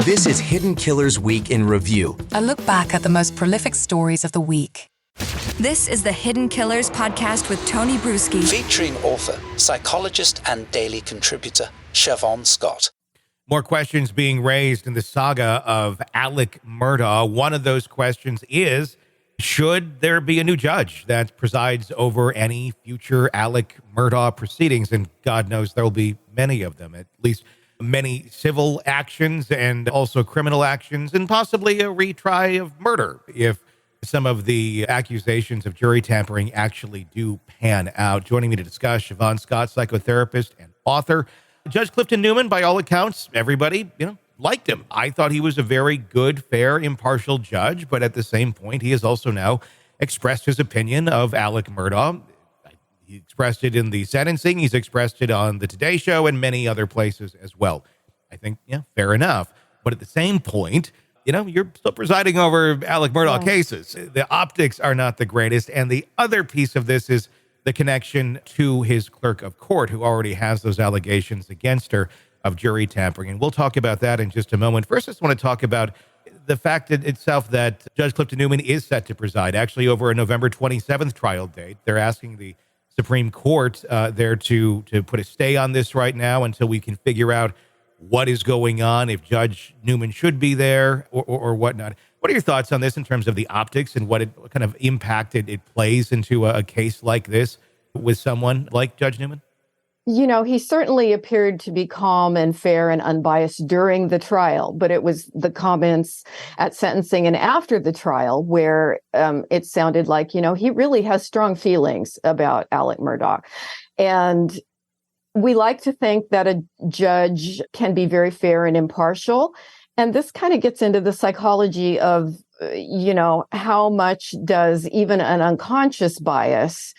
This is Hidden Killers Week in Review. A look back at the most prolific stories of the week. This is the Hidden Killers podcast with Tony Brueski. Featuring author, psychologist and daily contributor, Siobhan Scott. More questions being raised in the saga of Alec Murdaugh. One of those questions is, should there be a new judge that presides over any future Alec Murdaugh proceedings? And God knows there will be many of them, at least many civil actions and also criminal actions, and possibly a retry of murder if some of the accusations of jury tampering actually do pan out. Joining me to discuss, Siobhan Scott, psychotherapist and author. Judge Clifton Newman, by all accounts, everybody, liked him. I thought he was a very good, fair, impartial judge, but at the same point, he has also now expressed his opinion of Alec Murdaugh. He expressed it in the sentencing. He's expressed it on the Today Show and many other places as well. I think, fair enough. But at the same point, you're still presiding over Alec Murdaugh cases. The optics are not the greatest. And the other piece of this is the connection to his clerk of court, who already has those allegations against her of jury tampering. And we'll talk about that in just a moment. First, I just want to talk about the fact itself that Judge Clifton Newman is set to preside, actually over a November 27th trial date. They're asking the Supreme Court there to put a stay on this right now until we can figure out what is going on, if Judge Newman should be there or whatnot. What are your thoughts on this in terms of the optics and what kind of impact it plays into a case like this with someone like Judge Newman? He certainly appeared to be calm and fair and unbiased during the trial, but it was the comments at sentencing and after the trial where it sounded like, he really has strong feelings about Alec Murdaugh. And we like to think that a judge can be very fair and impartial. And this kind of gets into the psychology of, how much does even an unconscious bias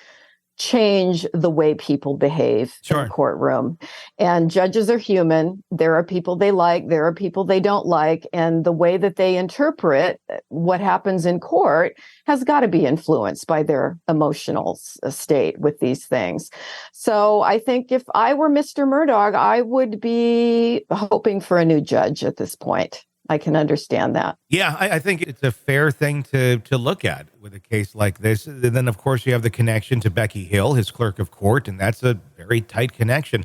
change the way people behave in a courtroom. And judges are human. There are people they like, there are people they don't like. And the way that they interpret what happens in court has got to be influenced by their emotional state with these things. So I think if I were Mr. Murdaugh, I would be hoping for a new judge at this point. I can understand that. Yeah, I think it's a fair thing to look at with a case like this. And then, of course, you have the connection to Becky Hill, his clerk of court, and that's a very tight connection.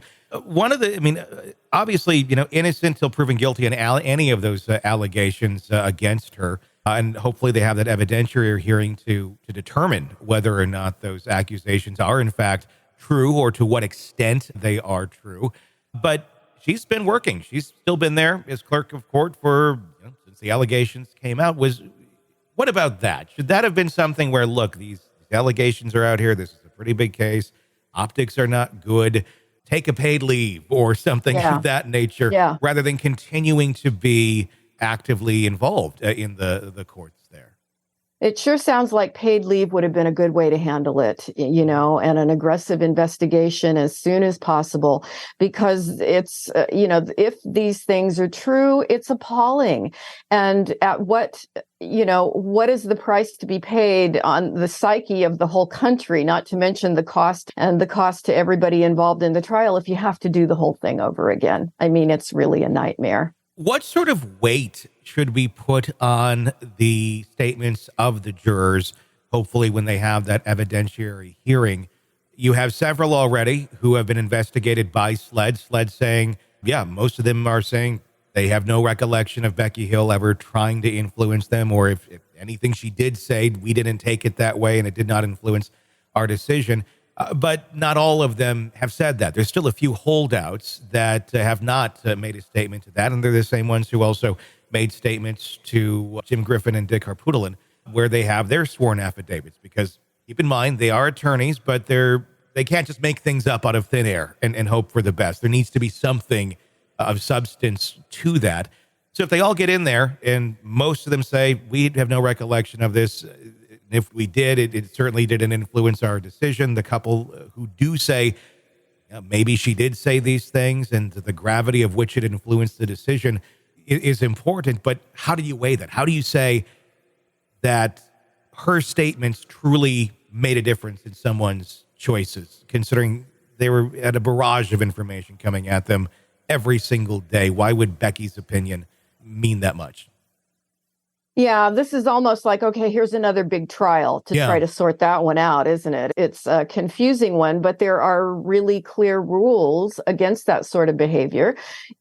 Obviously, innocent till proven guilty on any of those allegations against her. And hopefully they have that evidentiary hearing to determine whether or not those accusations are, in fact, true or to what extent they are true. But she's been working. She's still been there as clerk of court for since the allegations came out. What about that? Should that have been something where, look, these allegations are out here. This is a pretty big case. Optics are not good. Take a paid leave or something of that nature, rather than continuing to be actively involved in the courts there. It sure sounds like paid leave would have been a good way to handle it, and an aggressive investigation as soon as possible, because it's, if these things are true, it's appalling. And at what is the price to be paid on the psyche of the whole country, not to mention the cost to everybody involved in the trial if you have to do the whole thing over again. I mean, it's really a nightmare. What sort of weight should we put on the statements of the jurors, hopefully when they have that evidentiary hearing? You have several already who have been investigated by SLED. SLED saying, most of them are saying they have no recollection of Becky Hill ever trying to influence them, or if anything she did say, we didn't take it that way and it did not influence our decision. But not all of them have said that. There's still a few holdouts that have not made a statement to that. And they're the same ones who also made statements to Jim Griffin and Dick Harpootlian, where they have their sworn affidavits. Because keep in mind, they are attorneys, but they can't just make things up out of thin air and hope for the best. There needs to be something of substance to that. So if they all get in there and most of them say, we have no recollection of this, if we did, it certainly didn't influence our decision. The couple who do say, maybe she did say these things and the gravity of which it influenced the decision is important. But how do you weigh that? How do you say that her statements truly made a difference in someone's choices, considering they were at a barrage of information coming at them every single day? Why would Becky's opinion mean that much. Yeah, this is almost like, okay, here's another big trial to try to sort that one out, isn't it? It's a confusing one, but there are really clear rules against that sort of behavior.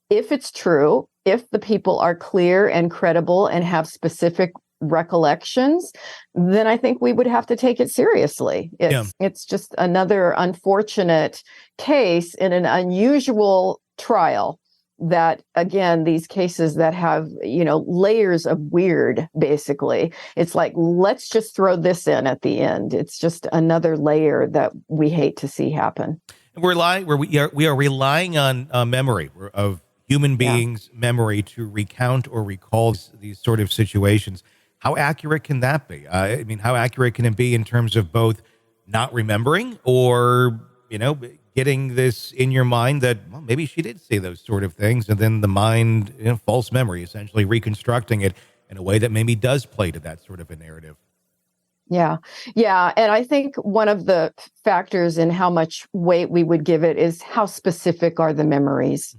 If it's true, if the people are clear and credible and have specific recollections, then I think we would have to take it seriously. It's just another unfortunate case in an unusual trial. That, again, these cases that have, layers of weird, basically, it's like, let's just throw this in at the end. It's just another layer that we hate to see happen. We are relying on memory of human beings' memory to recount or recall these sort of situations. How accurate can that be? I mean, how accurate can it be in terms of both not remembering or, getting this in your mind that, well, maybe she did say those sort of things, and then the mind, false memory, essentially reconstructing it in a way that maybe does play to that sort of a narrative. Yeah. And I think one of the factors in how much weight we would give it is how specific are the memories,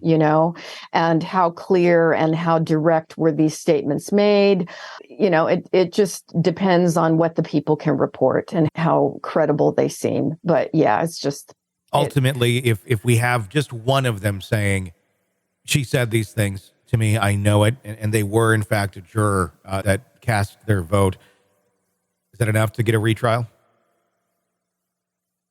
and how clear and how direct were these statements made. It just depends on what the people can report and how credible they seem. But it's just... Ultimately, if we have just one of them saying, she said these things to me, I know it, and they were, in fact, a juror that cast their vote, is that enough to get a retrial?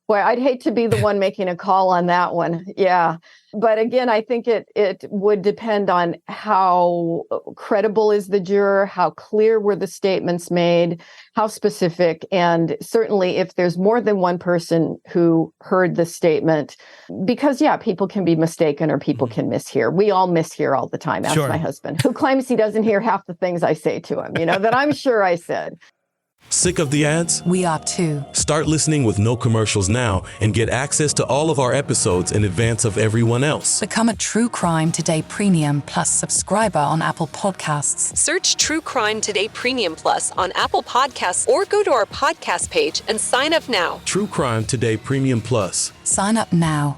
Boy, I'd hate to be the one making a call on that one. Yeah. But again, I think it would depend on how credible is the juror, how clear were the statements made, how specific. And certainly if there's more than one person who heard the statement, because, people can be mistaken or people can mishear. We all mishear all the time. Ask my husband, who claims he doesn't hear half the things I say to him, that I'm sure I said. Sick of the ads? We are too. Start listening with no commercials now and get access to all of our episodes in advance of everyone else. Become a True Crime Today Premium Plus subscriber on Apple Podcasts. Search True Crime Today Premium Plus on Apple Podcasts or go to our podcast page and sign up now. True Crime Today Premium Plus. Sign up now.